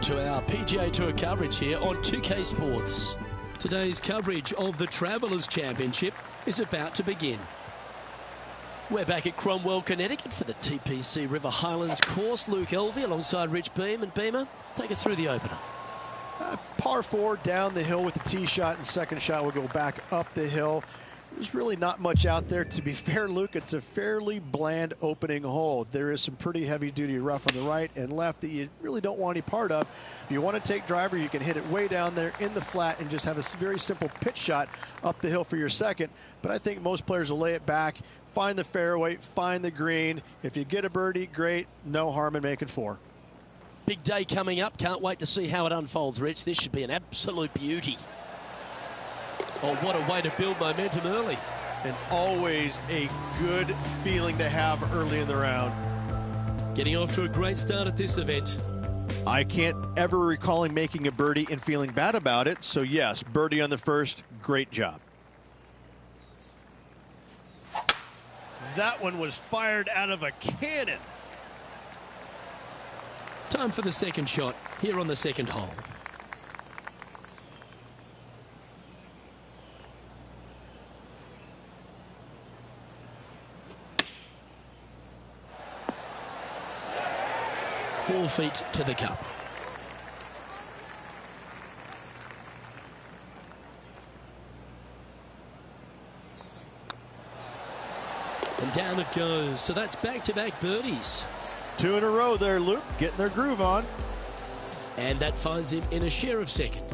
to our PGA Tour coverage here on 2K Sports. Today's coverage of the Travelers Championship is about to begin. We're back at Cromwell, Connecticut for the TPC River Highlands course. Luke Elvey alongside Rich Beam. And Beamer, take us through the opener. Par 4 down the hill with the tee shot, and second shot will go back up the hill. There's really not much out there. To be fair, Luke, it's a fairly bland opening hole. There is some pretty heavy-duty rough on the right and left that you really don't want any part of. If you want to take driver, you can hit it way down there in the flat and just have a very simple pitch shot up the hill for your second. But I think most players will lay it back, find the fairway, find the green. If you get a birdie, great. No harm in making 4. Big day coming up. Can't wait to see how it unfolds, Rich. This should be an absolute beauty. Oh, what a way to build momentum early. And always a good feeling to have early in the round. Getting off to a great start at this event. I can't ever recall making a birdie and feeling bad about it. So, yes, birdie on the first. Great job. That one was fired out of a cannon. Time for the second shot here on the second hole. .4 feet to the cup. And down it goes. So that's back-to-back birdies. 2 in a row there, Luke, getting their groove on. And that finds him in a share of second.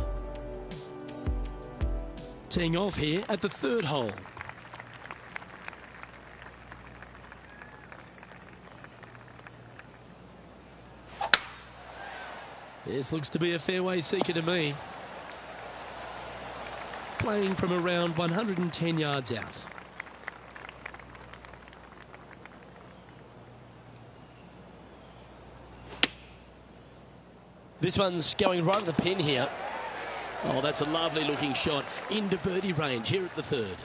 Teeing off here at the third hole. This looks to be a fairway seeker to me. Playing from around 110 yards out. This one's going right at the pin here. Oh, that's a lovely looking shot into birdie range here at the third.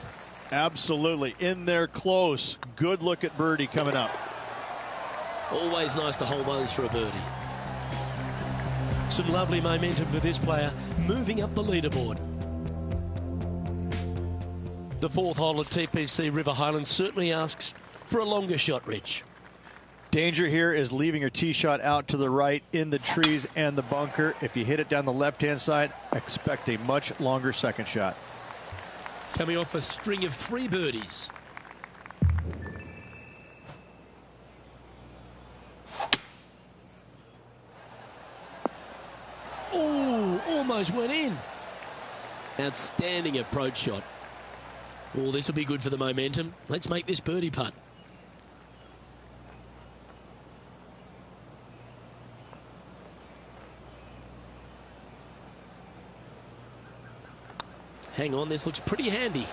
Absolutely. In there close. Good look at birdie coming up. Always nice to hold those for a birdie. Some lovely momentum for this player, moving up the leaderboard. The fourth hole at TPC River Highlands certainly asks for a longer shot, Rich. Danger here is leaving your tee shot out to the right in the trees and the bunker. If you hit it down the left-hand side, expect a much longer second shot. Coming off a string of 3 birdies. Oh, almost went in. Outstanding approach shot. Oh, this will be good for the momentum. Let's make this birdie putt. Hang on, this looks pretty handy.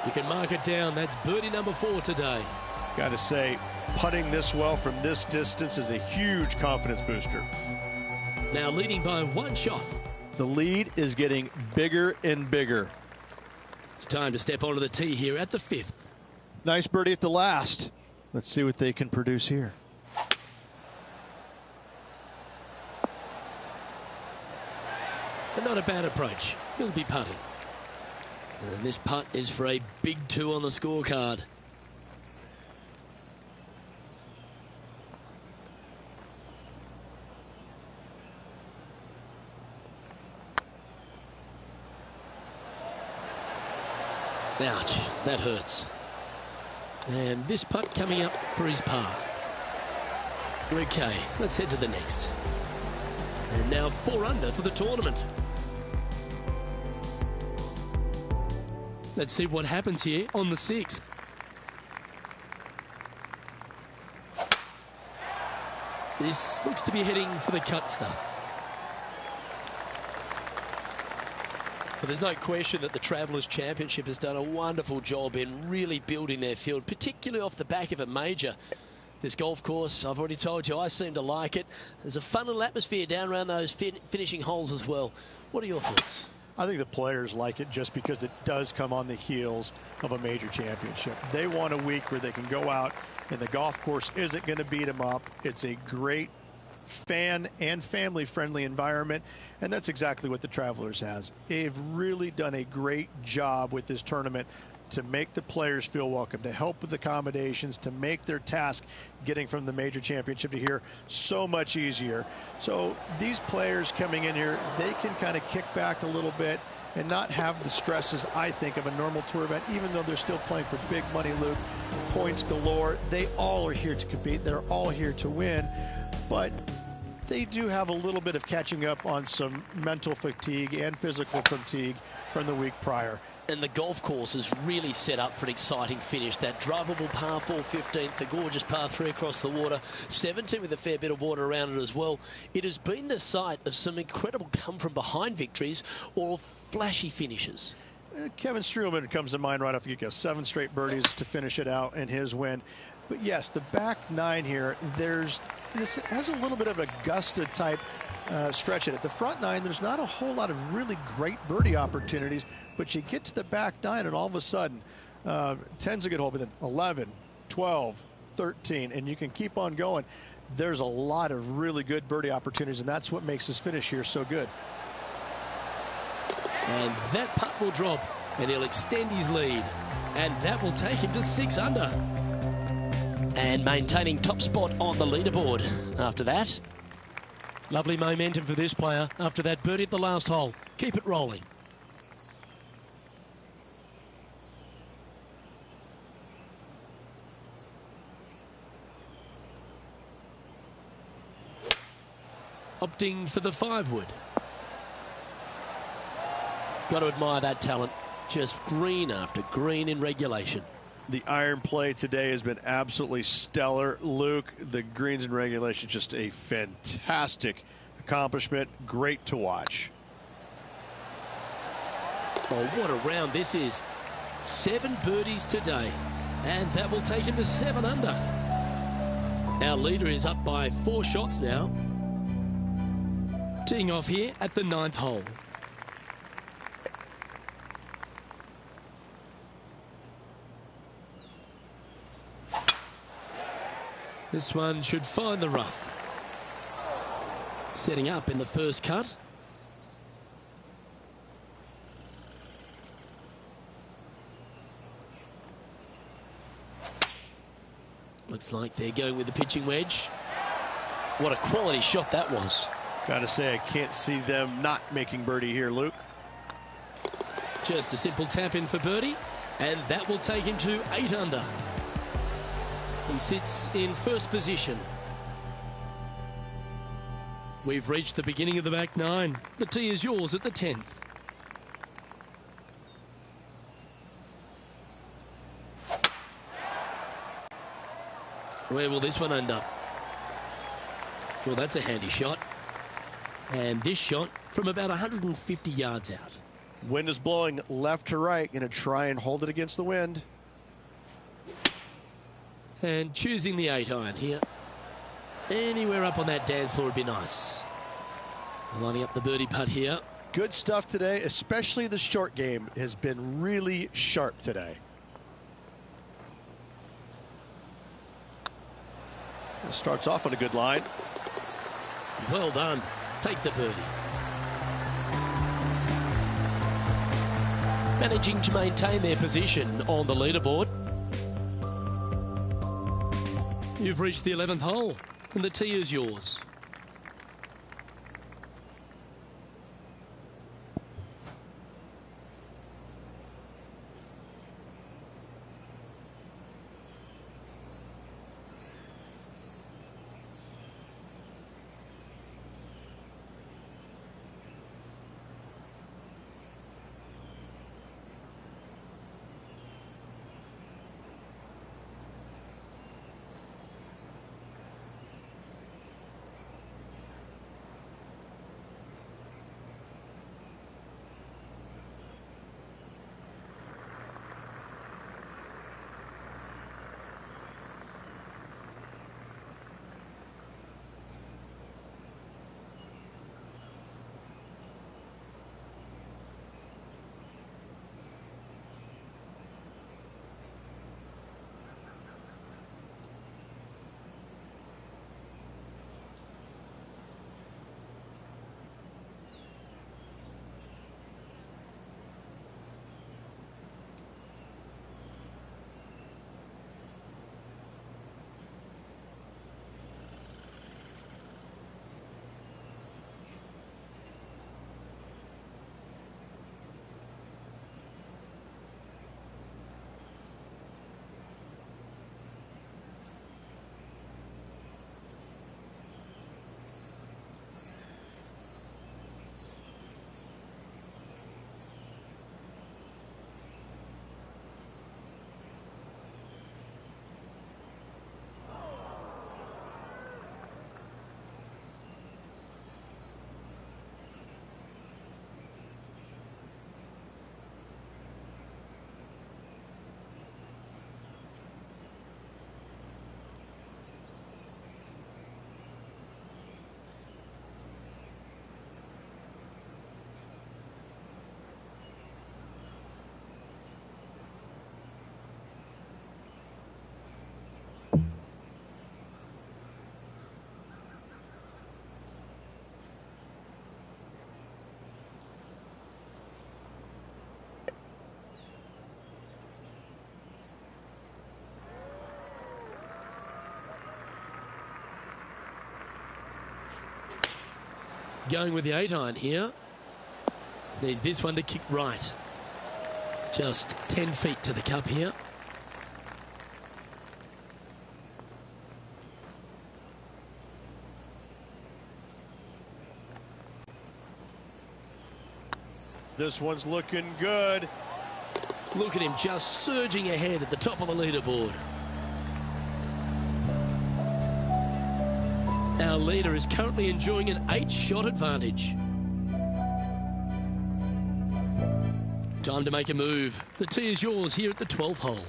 You can mark it down. That's birdie number 4 today. Got to say, putting this well from this distance is a huge confidence booster. Now leading by 1 shot. The lead is getting bigger and bigger. It's time to step onto the tee here at the 5th. Nice birdie at the last. Let's see what they can produce here. And not a bad approach. He'll be putting. And this putt is for a big 2 on the scorecard. Ouch, that hurts. And this putt coming up for his par. Okay, let's head to the next. And now 4 under for the tournament. Let's see what happens here on the 6th. This looks to be heading for the cut stuff. But there's no question that the Travelers Championship has done a wonderful job in really building their field, particularly off the back of a major. This golf course, I've already told you, I seem to like it. There's a fun little atmosphere down around those finishing holes as well. What are your thoughts? I think the players like it just because it does come on the heels of a major championship. They want a week where they can go out and the golf course isn't going to beat them up. It's a great fan and family-friendly environment, and that's exactly what the Travelers has. They've really done a great job with this tournament to make the players feel welcome, to help with accommodations, to make their task getting from the major championship to here so much easier. So these players coming in here, they can kind of kick back a little bit and not have the stresses, I think, of a normal tour event, even though they're still playing for big money, Luke, points galore. They all are here to compete. They're all here to win. But they do have a little bit of catching up on some mental fatigue and physical fatigue from the week prior. And the golf course is really set up for an exciting finish. That drivable par 4 15th, the gorgeous par 3 across the water, 17 with a fair bit of water around it as well. It has been the site of some incredible come-from-behind victories or flashy finishes. Kevin Streelman comes to mind right off the get-go. 7 straight birdies to finish it out in his win. But yes, the back 9 here, this has a little bit of Augusta-type stretch in it. The front 9, there's not a whole lot of really great birdie opportunities, but you get to the back 9 and all of a sudden 10's a good hole, but then 11, 12, 13, and you can keep on going. There's a lot of really good birdie opportunities, and that's what makes this finish here so good. And that putt will drop, and he'll extend his lead, and that will take him to 6 under. And maintaining top spot on the leaderboard after that. Lovely momentum for this player after that birdie at the last hole. Keep it rolling. Opting for the 5-wood. Got to admire that talent. Just green after green in regulation. The iron play today has been absolutely stellar. Luke, the greens in regulation, just a fantastic accomplishment. Great to watch. Oh, what a round this is. 7 birdies today, and that will take him to 7 under. Our leader is up by 4 shots now. Teeing off here at the 9th hole. This one should find the rough. Setting up in the first cut. Looks like they're going with the pitching wedge. What a quality shot that was. Gotta say, I can't see them not making birdie here, Luke. Just a simple tap in for birdie, and that will take him to 8 under. He sits in first position. We've reached the beginning of the back 9. The tee is yours at the 10th. Where will this one end up? Well, that's a handy shot. And this shot from about 150 yards out. Wind is blowing left to right. Going to try and hold it against the wind. And choosing the 8-iron here. Anywhere up on that dance floor would be nice. Lining up the birdie putt here. Good stuff today, especially the short game has been really sharp today. It starts off on a good line. Well done. Take the birdie. Managing to maintain their position on the leaderboard. You've reached the 11th hole, and the tee is yours. Going with the 8-iron here. Needs this one to kick right. Just 10 feet to the cup here. This one's looking good. Look at him just surging ahead at the top of the leaderboard. Our leader is currently enjoying an 8-shot advantage. Time to make a move. The tee is yours here at the 12th hole.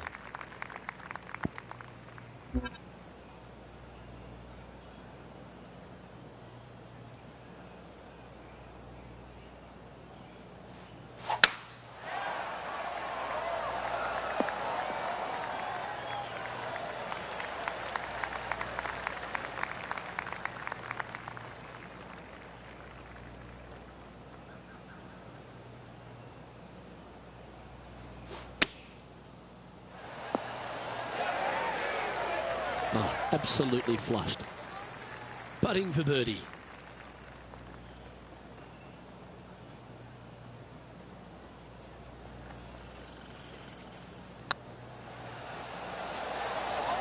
Oh, absolutely flushed. Putting for birdie.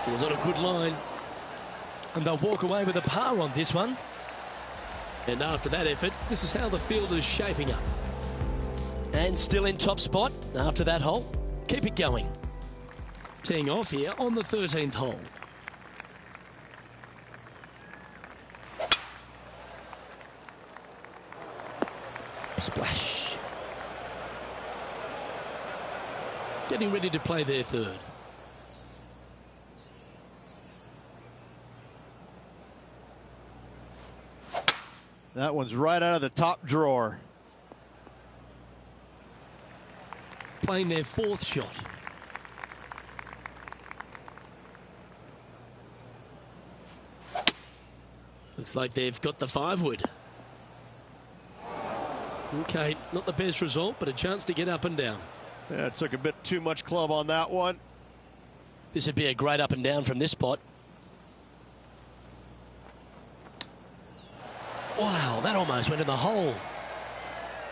Was on a good line. And they'll walk away with a par on this one. And after that effort, this is how the field is shaping up. And still in top spot after that hole. Keep it going. Teeing off here on the 13th hole. Splash. Getting ready to play their third. That one's right out of the top drawer. Playing their 4th shot. Looks like they've got the 5-wood. Okay, not the best result, but a chance to get up and down. Yeah, it took a bit too much club on that one. This would be a great up and down from this spot. Wow, that almost went in the hole.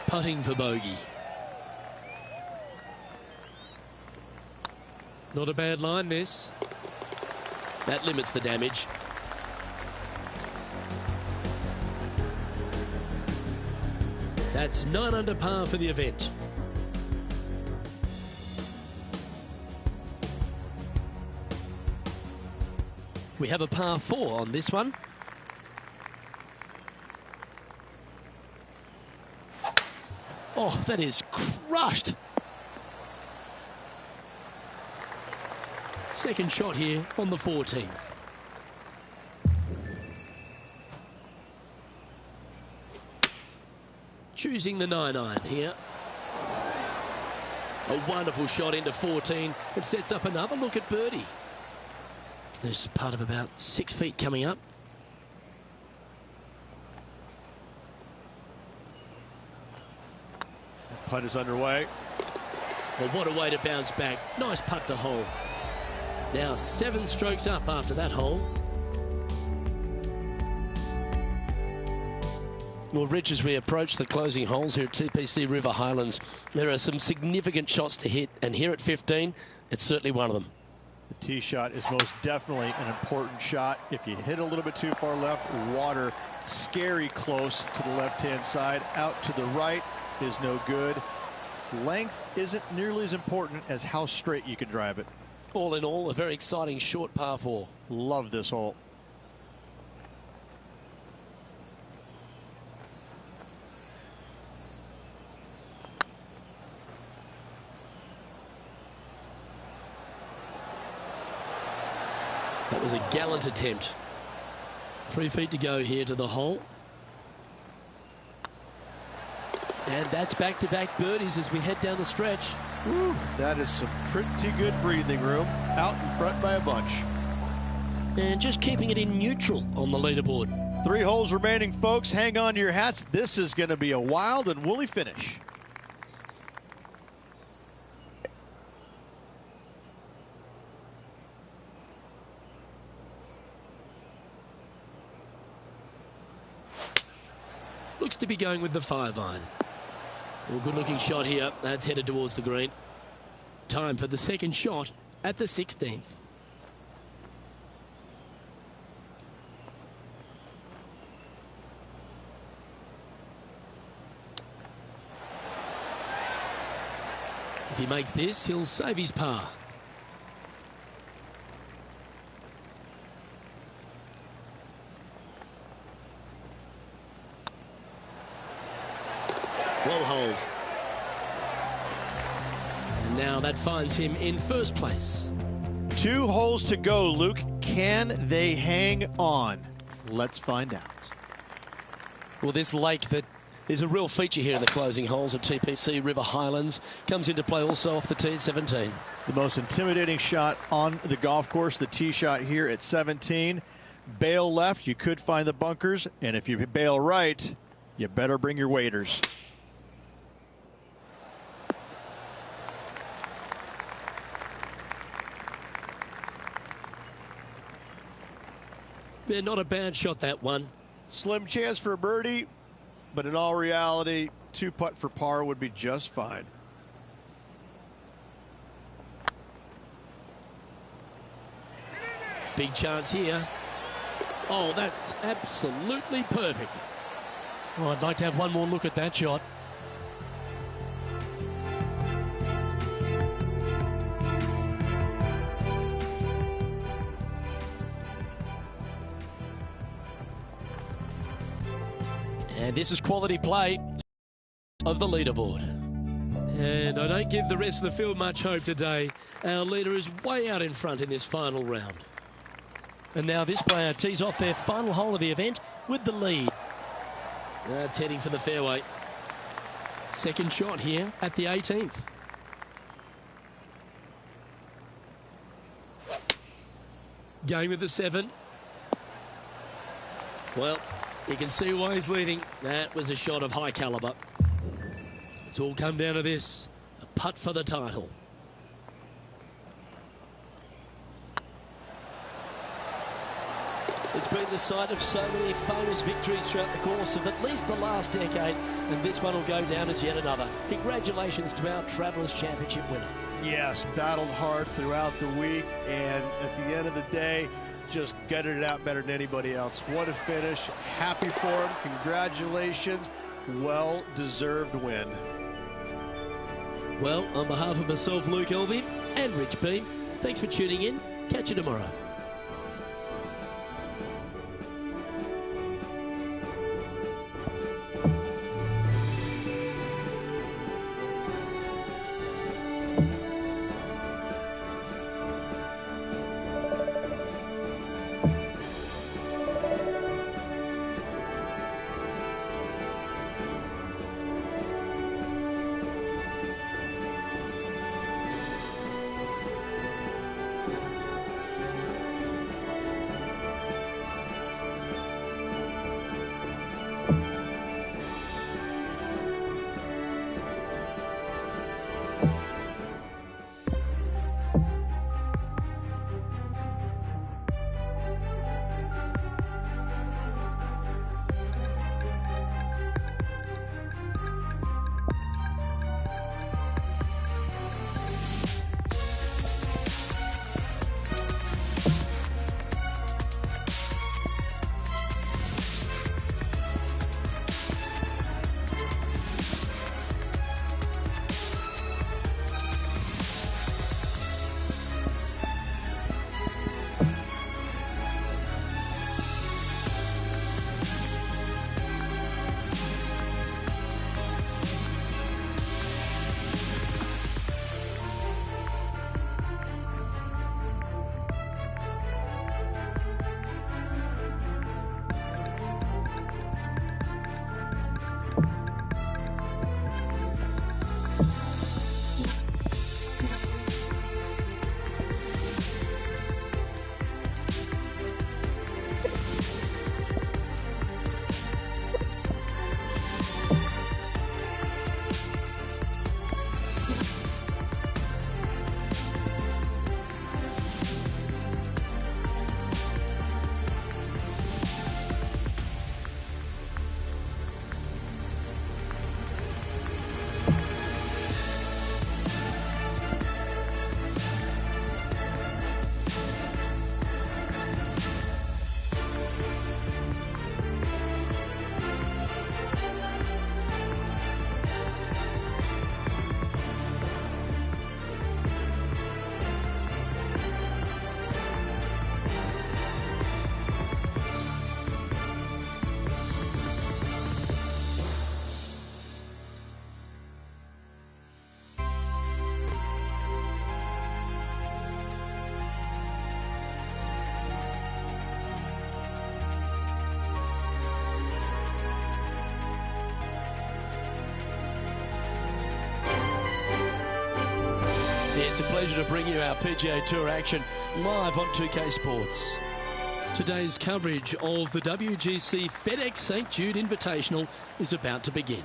Putting for bogey. Not a bad line, this. That limits the damage. That's 9 under par for the event. We have a par 4 on this one. Oh, that is crushed. Second shot here on the 14th. Choosing the 9-iron here. A wonderful shot into 14. It sets up another look at birdie. There's part of about 6 feet coming up. Putt is underway. Well, what a way to bounce back. Nice putt to hole. Now 7 strokes up after that hole. Well, Rich, as we approach the closing holes here at TPC River Highlands, there are some significant shots to hit, and here at 15, it's certainly one of them. The tee shot is most definitely an important shot. If you hit a little bit too far left, water scary close to the left-hand side. Out to the right is no good. Length isn't nearly as important as how straight you can drive it. All in all, a very exciting short par 4. Love this hole. That was a gallant attempt. 3 feet to go here to the hole. And that's back-to-back birdies as we head down the stretch. Woo, that is some pretty good breathing room. Out in front by a bunch. And just keeping it in neutral on the leaderboard. 3 holes remaining, folks. Hang on to your hats. This is going to be a wild and woolly finish. Looks to be going with the 5-iron. Well, good-looking shot here. That's headed towards the green. Time for the second shot at the 16th. If he makes this, he'll save his par. Well hold. And now that finds him in first place. 2 holes to go, Luke. Can they hang on? Let's find out. Well, this lake that is a real feature here in the closing holes at TPC River Highlands comes into play also off the tee at 17. The most intimidating shot on the golf course, the tee shot here at 17. Bail left, you could find the bunkers, and if you bail right, you better bring your waders. Yeah, not a bad shot, that one. Slim chance for a birdie, but in all reality, 2-putt for par would be just fine. Big chance here. Oh, that's absolutely perfect. Well, I'd like to have one more look at that shot. And this is quality play of the leaderboard. And I don't give the rest of the field much hope today. Our leader is way out in front in this final round. And now this player tees off their final hole of the event with the lead. That's heading for the fairway. Second shot here at the 18th. Going with the 7. Well, you can see why he's leading. That was a shot of high caliber. It's all come down to this. A putt for the title. It's been the site of so many famous victories throughout the course of at least the last decade, and this one will go down as yet another. Congratulations to our Travelers Championship winner. Yes, battled hard throughout the week, and at the end of the day, just gutted it out better than anybody else. What a finish. Happy for him. Congratulations. Well-deserved win. Well, on behalf of myself, Luke Elvey, and Rich Beam, thanks for tuning in. Catch you tomorrow. It's a pleasure to bring you our PGA Tour action live on 2K Sports. Today's coverage of the WGC FedEx St. Jude Invitational is about to begin.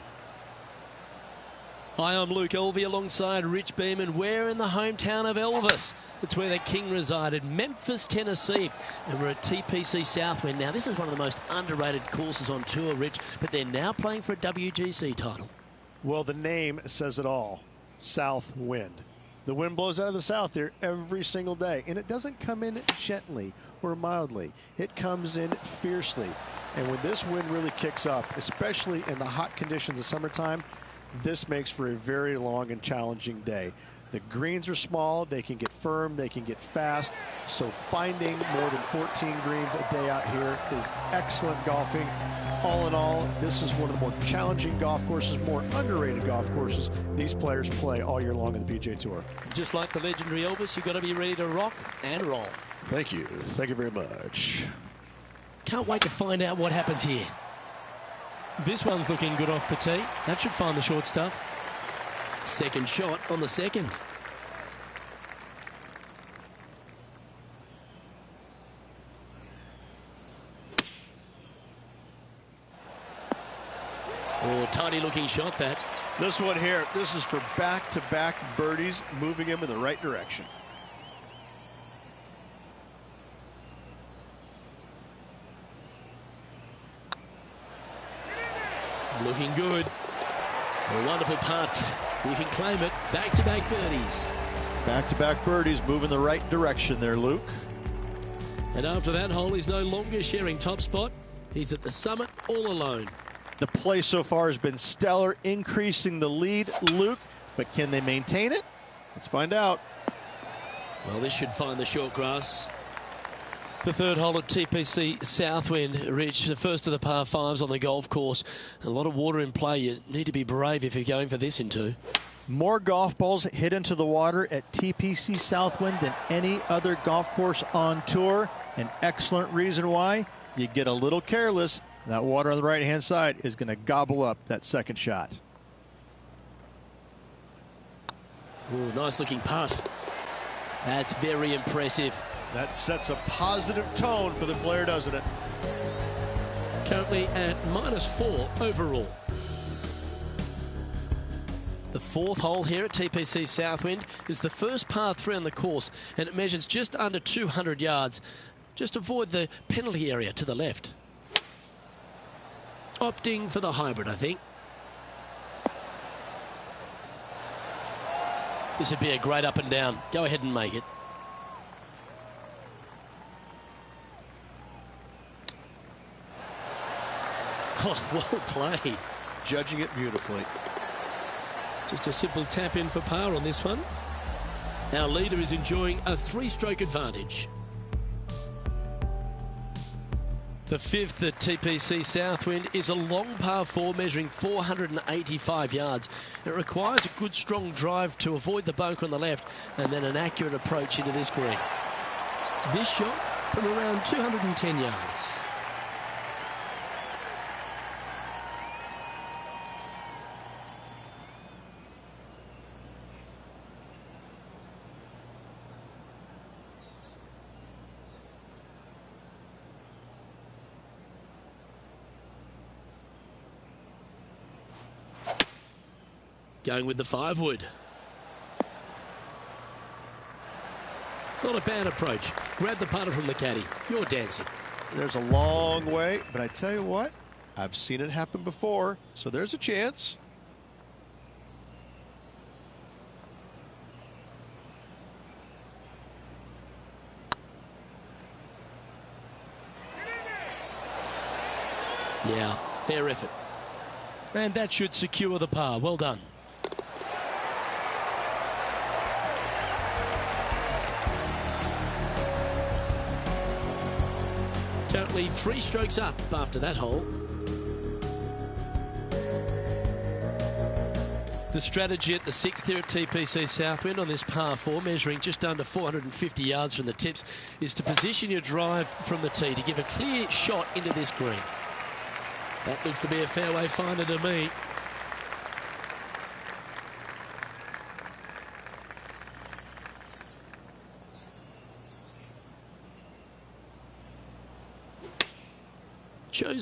Hi, I'm Luke Elvey alongside Rich Beeman. We're in the hometown of Elvis. It's where the king resided, Memphis, Tennessee. And we're at TPC Southwind. Now, this is one of the most underrated courses on tour, Rich, but they're now playing for a WGC title. Well, the name says it all. Southwind. The wind blows out of the south here every single day, and it doesn't come in gently or mildly. It comes in fiercely. And when this wind really kicks up, especially in the hot conditions of summertime, this makes for a very long and challenging day. The greens are small, they can get firm, they can get fast, so finding more than 14 greens a day out here is excellent golfing. All in all, this is one of the more challenging golf courses, more underrated golf courses these players play all year long in the PGA Tour. Just like the legendary Elvis, you've got to be ready to rock and roll. Thank you. Thank you very much. Can't wait to find out what happens here. This one's looking good off the tee. That should find the short stuff. Second shot on the second. Oh, tiny looking shot that. This one here, this is for back-to-back birdies, moving him in the right direction. Looking good. A wonderful putt. You can claim it. Back-to-back birdies. Back-to-back birdies, moving the right direction there, Luke. And after that hole, he's no longer sharing top spot. He's at the summit all alone. The play so far has been stellar, increasing the lead, Luke. But can they maintain it? Let's find out. Well, this should find the short grass. The third hole at TPC Southwind, Rich, the first of the par fives on the golf course. A lot of water in play. You need to be brave if you're going for this in two. More golf balls hit into the water at TPC Southwind than any other golf course on tour. An excellent reason why. You get a little careless, that water on the right-hand side is going to gobble up that second shot. Ooh, nice looking putt. That's very impressive. That sets a positive tone for the player, doesn't it? Currently at -4 overall. The fourth hole here at TPC Southwind is the first par 3 on the course, and it measures just under 200 yards. Just avoid the penalty area to the left. Opting for the hybrid, I think. This would be a great up and down. Go ahead and make it. Oh, well played. Judging it beautifully. Just a simple tap in for par on this one. Our leader is enjoying a 3-stroke advantage. The fifth at TPC Southwind is a long par 4 measuring 485 yards. It requires a good strong drive to avoid the bunker on the left and then an accurate approach into this green. This shot from around 210 yards. Going with the 5-wood. Not a bad approach. Grab the putter from the caddy. You're dancing. There's a long way, but I tell you what, I've seen it happen before, so there's a chance. Yeah, fair effort. And that should secure the par. Well done. Currently 3 strokes up after that hole. The strategy at the 6th here at TPC Southwind on this par 4, measuring just under 450 yards from the tips, is to position your drive from the tee to give a clear shot into this green. That looks to be a fairway finder to me.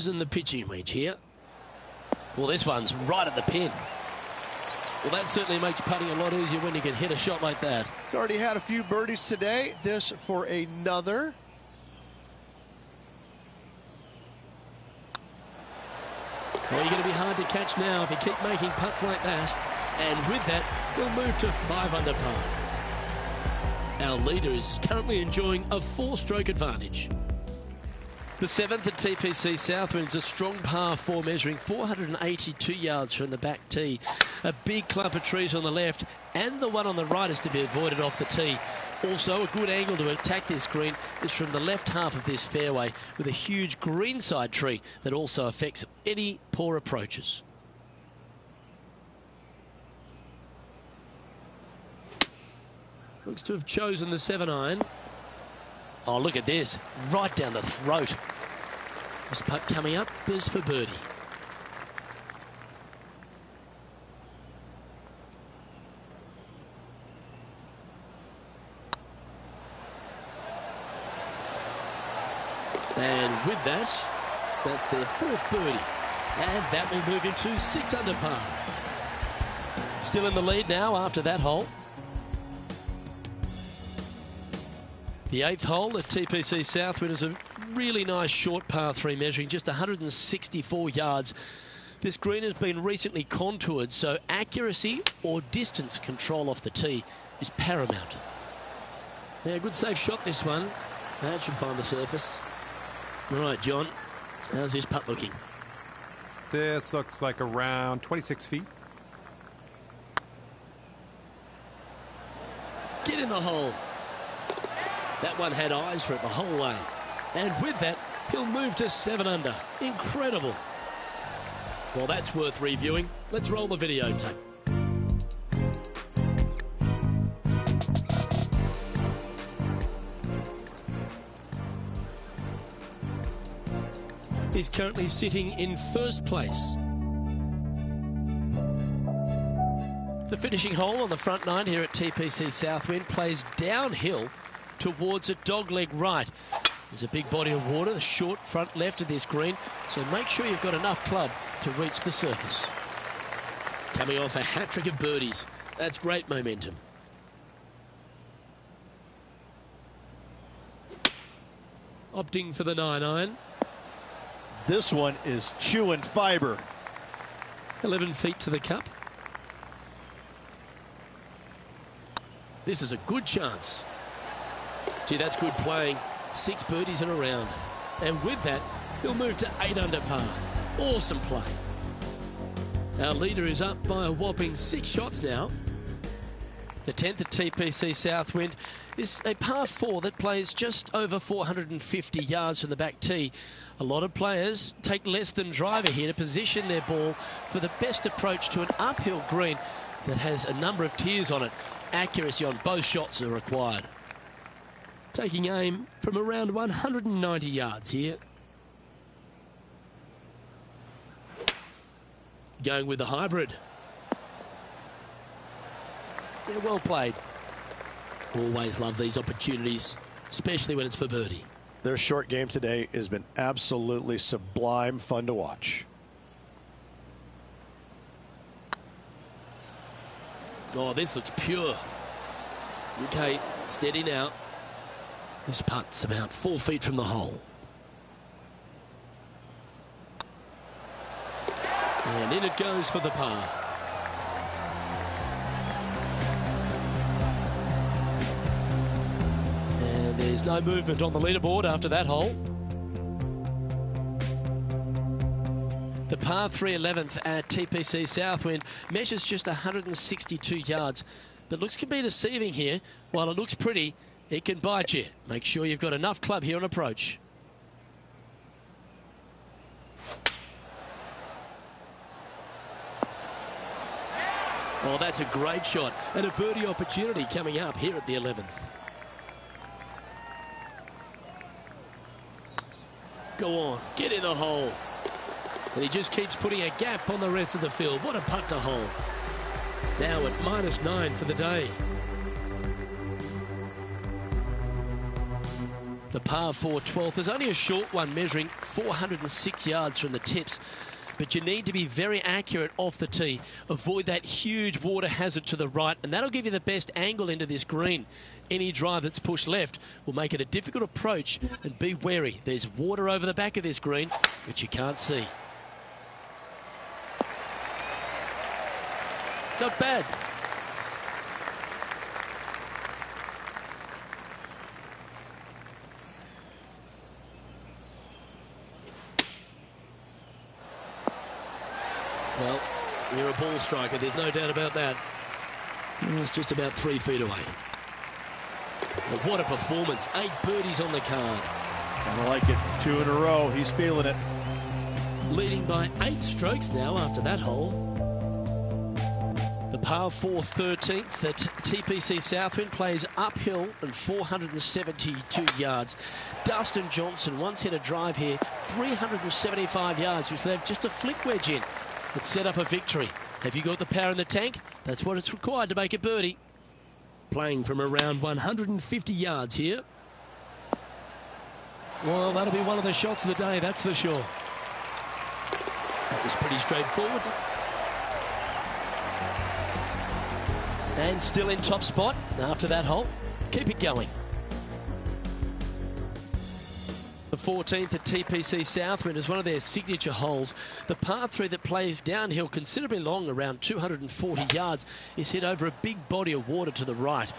chosen the pitching wedge here. Well, this one's right at the pin. Well, that certainly makes putting a lot easier when you can hit a shot like that. He's already had a few birdies today. This for another. Well, you're going to be hard to catch now if you keep making putts like that. And with that, we'll move to 5 under par. Our leader is currently enjoying a 4-stroke advantage. The 7th at TPC Southwind's a strong par 4 measuring 482 yards from the back tee. A big clump of trees on the left and the one on the right is to be avoided off the tee. Also, a good angle to attack this green is from the left half of this fairway with a huge greenside tree that also affects any poor approaches. Looks to have chosen the 7-iron. Oh, look at this. Right down the throat. This putt coming up is for birdie. And with that, that's their 4th birdie. And that will move him to 6 under par. Still in the lead now after that hole. The 8th hole at TPC Southwind is a really nice short par 3 measuring just 164 yards. This green has been recently contoured, so accuracy or distance control off the tee is paramount. Yeah, good safe shot this one. That should find the surface. All right, John, how's this putt looking? This looks like around 26 feet. Get in the hole. That one had eyes for it the whole way. And with that, he'll move to 7 under. Incredible. Well, that's worth reviewing. Let's roll the videotape. He's currently sitting in 1st place. The finishing hole on the front 9 here at TPC Southwind plays downhill towards a dogleg right. There's a big body of water, the short front left of this green, so make sure you've got enough club to reach the surface. Coming off a hat-trick of birdies. That's great momentum. Opting for the 9-iron. This one is chewing fiber. 11 feet to the cup. This is a good chance. Gee, that's good playing. 6 birdies in a round. And with that, he'll move to 8 under par. Awesome play. Our leader is up by a whopping 6 shots now. The 10th at TPC Southwind is a par 4 that plays just over 450 yards from the back tee. A lot of players take less than driver here to position their ball for the best approach to an uphill green that has a number of tiers on it. Accuracy on both shots are required. Taking aim from around 190 yards here. Going with the hybrid. Yeah, well played. Always love these opportunities, especially when it's for birdie. Their short game today has been absolutely sublime fun to watch. Oh, this looks pure. Okay, steady now. This putt's about 4 feet from the hole. And in it goes for the par. And there's no movement on the leaderboard after that hole. The par 3 11th at TPC Southwind measures just 162 yards, but looks can be deceiving here. While it looks pretty, it can bite you. Make sure you've got enough club here on approach. Oh, that's a great shot and a birdie opportunity coming up here at the 11th. Go on, get in the hole. And he just keeps putting a gap on the rest of the field. What a putt to hole. Now at -9 for the day. The par 4 12th. There's only a short one measuring 406 yards from the tips. But you need to be very accurate off the tee. Avoid that huge water hazard to the right, and that'll give you the best angle into this green. Any drive that's pushed left will make it a difficult approach, and be wary. There's water over the back of this green, which you can't see. Not bad. Well, you're a ball striker, there's no doubt about that. It's just about 3 feet away. But what a performance. 8 birdies on the card. I like it. 2 in a row. He's feeling it. Leading by 8 strokes now after that hole. The par 4 13th at TPC Southwind plays uphill and 472 yards. Dustin Johnson once hit a drive here, 375 yards, which left just a flick wedge in. It set up a victory. Have you got the power in the tank? That's what it's required to make a birdie. Playing from around 150 yards here. Well, that'll be one of the shots of the day, that's for sure. That was pretty straightforward. And still in top spot after that hole. Keep it going. The 14th at TPC Southwind is one of their signature holes. The par 3 that plays downhill considerably long, around 240 yards, is hit over a big body of water to the right.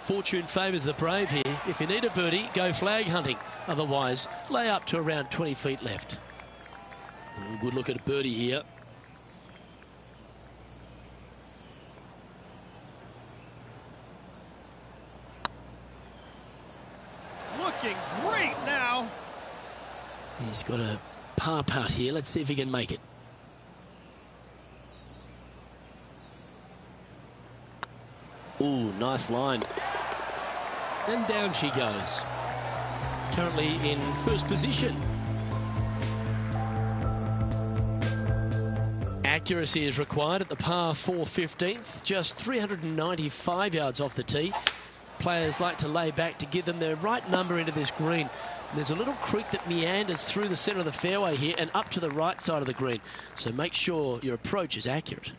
Fortune favours the brave here. If you need a birdie, go flag hunting. Otherwise, lay up to around 20 feet left. Good look at a birdie here. Looking great now. He's got a par putt here. Let's see if he can make it. Ooh, nice line. And down she goes. Currently in first position. Accuracy is required at the par 4 15th, just 395 yards off the tee. Players like to lay back to give them their right number into this green. There's a little creek that meanders through the centre of the fairway here and up to the right side of the green. So make sure your approach is accurate.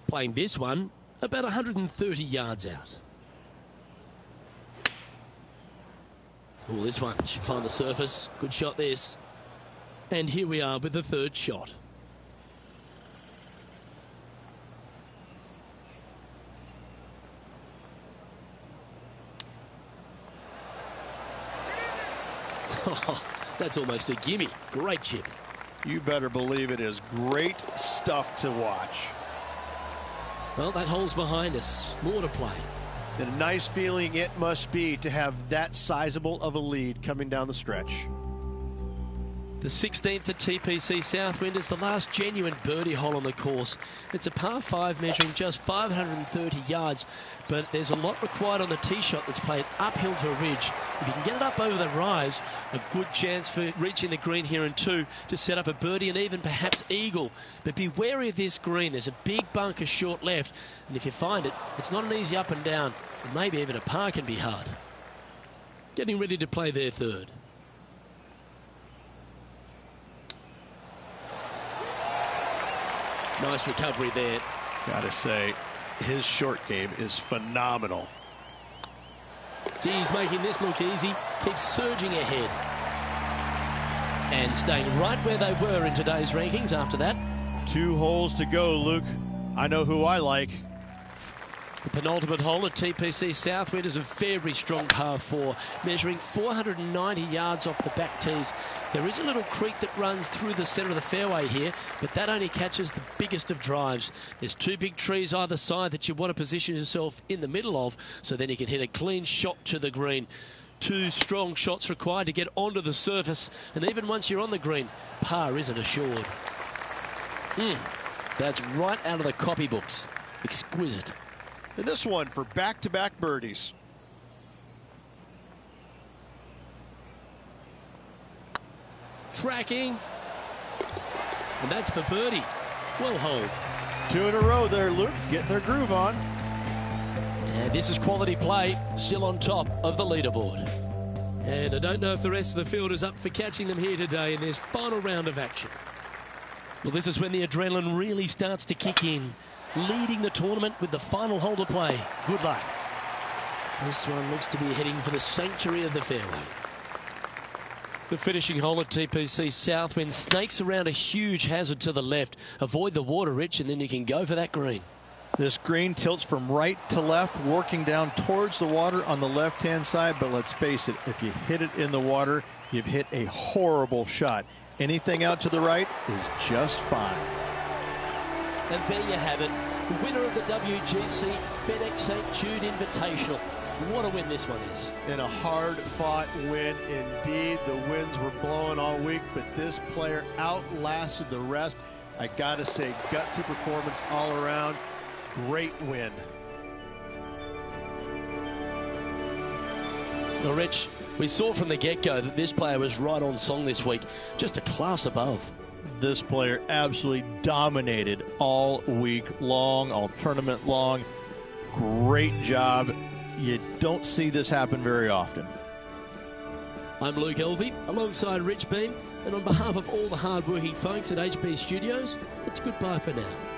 Playing this one about 130 yards out. Oh, this one should find the surface. Good shot this. And here we are with the third shot. Oh, that's almost a gimme. Great chip. You better believe it is great stuff to watch. Well, that hole's behind us. More to play. And a nice feeling it must be to have that sizable of a lead coming down the stretch. The 16th at TPC Southwind is the last genuine birdie hole on the course. It's a par 5 measuring just 530 yards, but there's a lot required on the tee shot that's played uphill to a ridge. If you can get it up over the rise, a good chance for reaching the green here in 2 to set up a birdie and even perhaps eagle. But be wary of this green. There's a big bunker short left, and if you find it, it's not an easy up and down, and maybe even a par can be hard. Getting ready to play their third. Nice recovery there. Gotta say, his short game is phenomenal. Dayz making this look easy, keeps surging ahead. And staying right where they were in today's rankings after that. 2 holes to go, Luke. I know who I like. The penultimate hole at TPC Southwind is a very strong par 4, measuring 490 yards off the back tees. There is a little creek that runs through the centre of the fairway here, but that only catches the biggest of drives. There's 2 big trees either side that you want to position yourself in the middle of, so then you can hit a clean shot to the green. 2 strong shots required to get onto the surface, and even once you're on the green, par isn't assured. That's right out of the copybooks. Exquisite. And this one for back-to-back birdies. Tracking. And that's for birdie. Well holed. 2 in a row there, Luke. Getting their groove on. And this is quality play. Still on top of the leaderboard. And I don't know if the rest of the field is up for catching them here today in this final round of action. Well, this is when the adrenaline really starts to kick in, leading the tournament with the final hole to play. Good luck. This one looks to be heading for the sanctuary of the fairway. The finishing hole at TPC Southwind snakes around a huge hazard to the left. Avoid the water, Rich, and then you can go for that green. This green tilts from right to left, working down towards the water on the left-hand side. But let's face it, if you hit it in the water, you've hit a horrible shot. Anything out to the right is just fine. And there you have it. The winner of the WGC FedEx St. Jude Invitational. What a win this one is. And a hard-fought win indeed. The winds were blowing all week, but this player outlasted the rest. I gotta say, gutsy performance all around. Great win. Well, Rich, we saw from the get-go that this player was right on song this week, just a class above. This player absolutely dominated all week long, all tournament long. Great job. You don't see this happen very often. I'm Luke Elvey, alongside Rich Beam, and on behalf of all the hard-working folks at HB Studios, it's goodbye for now.